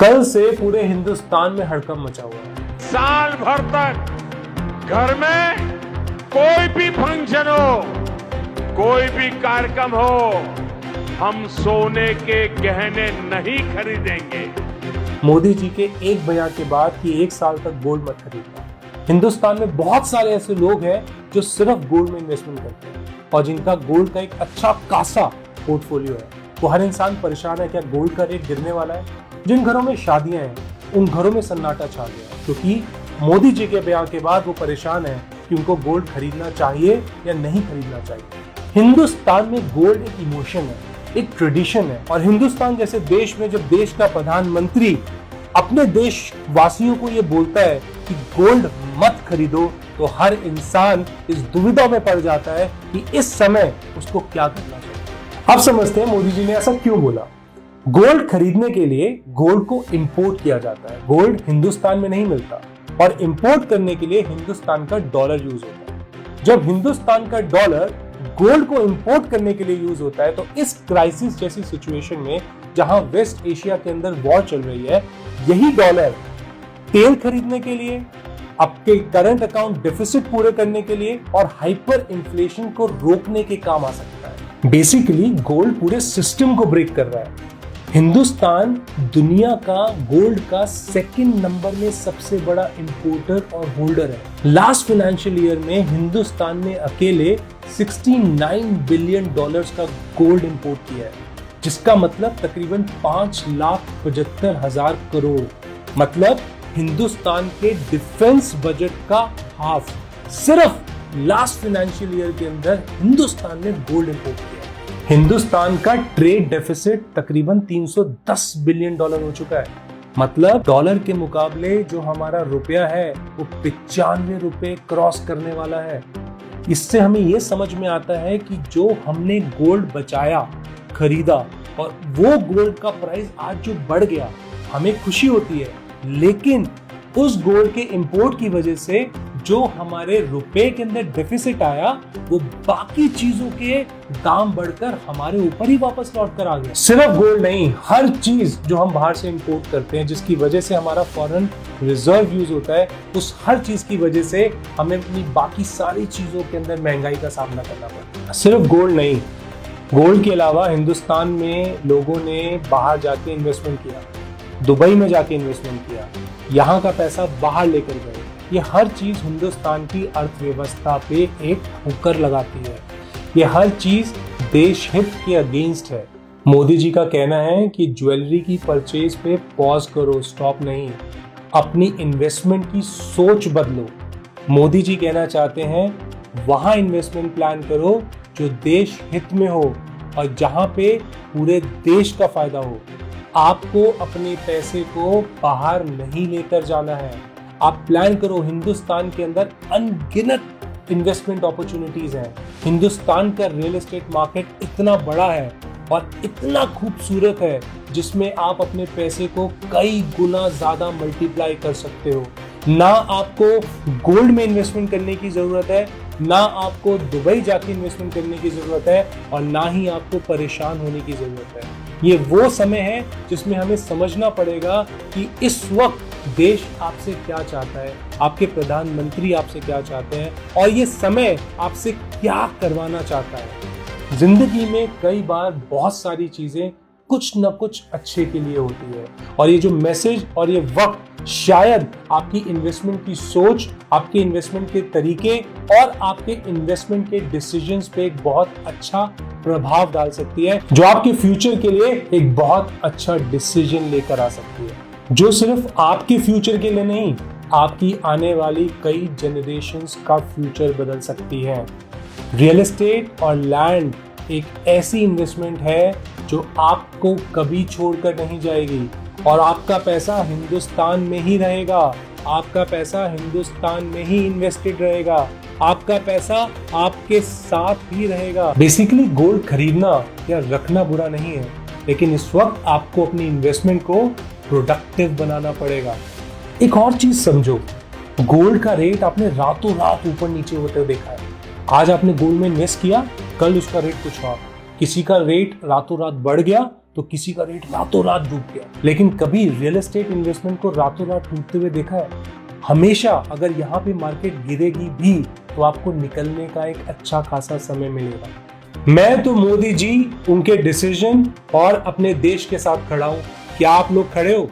कल से पूरे हिंदुस्तान में हड़कंप मचा हुआ है। साल भर तक घर में कोई भी फंक्शन हो, कोई भी कार्यक्रम हो, हम सोने के गहने नहीं खरीदेंगे। मोदी जी के एक बयान के बाद कि 1 साल तक गोल्ड मत खरीदना। हिंदुस्तान में बहुत सारे ऐसे लोग हैं जो सिर्फ गोल्ड में इन्वेस्टमेंट करते हैं और जिनका गोल्ड का एक अच्छा खासा पोर्टफोलियो है। वो हर इंसान परेशान है, क्या गोल्ड का रेट गिरने वाला है? जिन घरों में शादियां हैं उन घरों में सन्नाटा छा गया है, क्योंकि मोदी जी के बयान के बाद वो परेशान है कि उनको गोल्ड खरीदना चाहिए या नहीं खरीदना चाहिए। हिंदुस्तान में गोल्ड एक इमोशन है, एक ट्रेडिशन है, और हिंदुस्तान जैसे देश में जब देश का प्रधानमंत्री अपने देशवासियों को ये बोलता है कि गोल्ड मत खरीदो, तो हर इंसान इस दुविधा में पड़ जाता है कि इस समय उसको क्या करना चाहिए। अब समझते हैं मोदी जी ने ऐसा क्यों बोला। गोल्ड खरीदने के लिए गोल्ड को इंपोर्ट किया जाता है। गोल्ड हिंदुस्तान में नहीं मिलता और इंपोर्ट करने के लिए हिंदुस्तान का डॉलर यूज होता है। जब हिंदुस्तान का डॉलर गोल्ड को इंपोर्ट करने के लिए यूज होता है, तो इस क्राइसिस जैसी सिचुएशन में जहां वेस्ट एशिया के अंदर वॉर चल रही है, यही डॉलर तेल खरीदने के लिए, आपके करंट अकाउंट डेफिसिट पूरे करने के लिए और हाइपर इन्फ्लेशन को रोकने के काम आ सकता है। बेसिकली गोल्ड पूरे सिस्टम को ब्रेक कर रहा है। हिंदुस्तान दुनिया का गोल्ड का 2nd नंबर में सबसे बड़ा इंपोर्टर और होल्डर है। लास्ट फाइनेंशियल ईयर में हिंदुस्तान ने अकेले $69 बिलियन का गोल्ड इंपोर्ट किया है, जिसका मतलब तकरीबन 5,75,000 करोड़। मतलब हिंदुस्तान के डिफेंस बजट का हाफ सिर्फ लास्ट फाइनेंशियल ईयर के अंदर हिंदुस्तान ने गोल्ड इंपोर्ट किया। हिंदुस्तान का ट्रेड डेफिसिट तकरीबन $310 बिलियन हो चुका है। मतलब डॉलर के मुकाबले जो हमारा रुपया है वो 95 रुपए क्रॉस करने वाला है। इससे हमें ये समझ में आता है कि जो हमने गोल्ड बचाया, खरीदा, और वो गोल्ड का प्राइस आज जो बढ़ गया, हमें खुशी होती है, लेकिन उस गोल्ड के इंपोर्ट की वजह से जो हमारे रुपए के अंदर डेफिसिट आया, वो बाकी चीजों के दाम बढ़कर हमारे ऊपर ही वापस लौट कर आ गया। सिर्फ गोल्ड नहीं, हर चीज जो हम बाहर से इंपोर्ट करते हैं, जिसकी वजह से हमारा फॉरेन रिजर्व यूज होता है, उस हर चीज की वजह से हमें अपनी बाकी सारी चीजों के अंदर महंगाई का सामना करना पड़ता है। सिर्फ गोल्ड नहीं, गोल्ड के अलावा हिंदुस्तान में लोगों ने बाहर जाके इन्वेस्टमेंट किया, दुबई में जाके इन्वेस्टमेंट किया, यहाँ का पैसा बाहर लेकर गए। ये हर चीज हिंदुस्तान की अर्थव्यवस्था पे एक ठोकर लगाती है। ये हर चीज देश हित के अगेंस्ट है। मोदी जी का कहना है कि ज्वेलरी की परचेज पे पॉज करो, स्टॉप नहीं, अपनी इन्वेस्टमेंट की सोच बदलो। मोदी जी कहना चाहते हैं वहां इन्वेस्टमेंट प्लान करो जो देश हित में हो और जहां पे पूरे देश का फायदा हो। आपको अपने पैसे को बाहर नहीं लेकर जाना है। आप प्लान करो, हिंदुस्तान के अंदर अनगिनत इन्वेस्टमेंट अपॉर्चुनिटीज हैं। हिंदुस्तान का रियल एस्टेट मार्केट इतना बड़ा है और इतना खूबसूरत है, जिसमें आप अपने पैसे को कई गुना ज्यादा मल्टीप्लाई कर सकते हो। ना आपको गोल्ड में इन्वेस्टमेंट करने की जरूरत है, ना आपको दुबई जाके इन्वेस्टमेंट करने की जरूरत है, और ना ही आपको परेशान होने की जरूरत है। ये वो समय है जिसमें हमें समझना पड़ेगा कि इस वक्त देश आपसे क्या चाहता है, आपके प्रधानमंत्री आपसे क्या चाहते हैं, और ये समय आपसे क्या करवाना चाहता है। जिंदगी में कई बार बहुत सारी चीजें कुछ न कुछ अच्छे के लिए होती है, और ये जो मैसेज और ये वक्त शायद आपकी इन्वेस्टमेंट की सोच, आपके इन्वेस्टमेंट के तरीके और आपके इन्वेस्टमेंट के डिसीजंस पे एक बहुत अच्छा प्रभाव डाल सकती है, जो आपके फ्यूचर के लिए एक बहुत अच्छा डिसीजन लेकर आ सकती है, जो सिर्फ आपके फ्यूचर के लिए नहीं, आपकी आने वाली कई जनरेशंस का फ्यूचर बदल सकती है। रियल एस्टेट और लैंड एक ऐसी इन्वेस्टमेंट है जो आपको कभी छोड़कर नहीं जाएगी, और आपका पैसा हिंदुस्तान में ही रहेगा, आपका पैसा हिंदुस्तान में ही इन्वेस्टेड रहेगा, आपका पैसा आपके साथ ही रहेगा। बेसिकली गोल्ड खरीदना या रखना बुरा नहीं है, लेकिन इस वक्त आपको अपनी इन्वेस्टमेंट को प्रोडक्टिव बनाना पड़ेगा। एक और चीज समझो, गोल्ड का रेट आपने रातों रात ऊपर नीचे होते हुए देखा है। आज आपने गोल्ड में इन्वेस्ट किया, कल उसका रेट कुछ और, किसी का रेट रातों रात बढ़ गया, तो किसी का रेट रातों रात डूब गया। लेकिन कभी रियल एस्टेट इन्वेस्टमेंट को रातों रात टूटते हुए देखा है? हमेशा अगर यहाँ पे मार्केट गिरेगी भी तो आपको निकलने का एक अच्छा खासा समय मिलेगा। मैं तो मोदी जी, उनके डिसीजन और अपने देश के साथ खड़ा हूं। क्या आप लोग खड़े हो?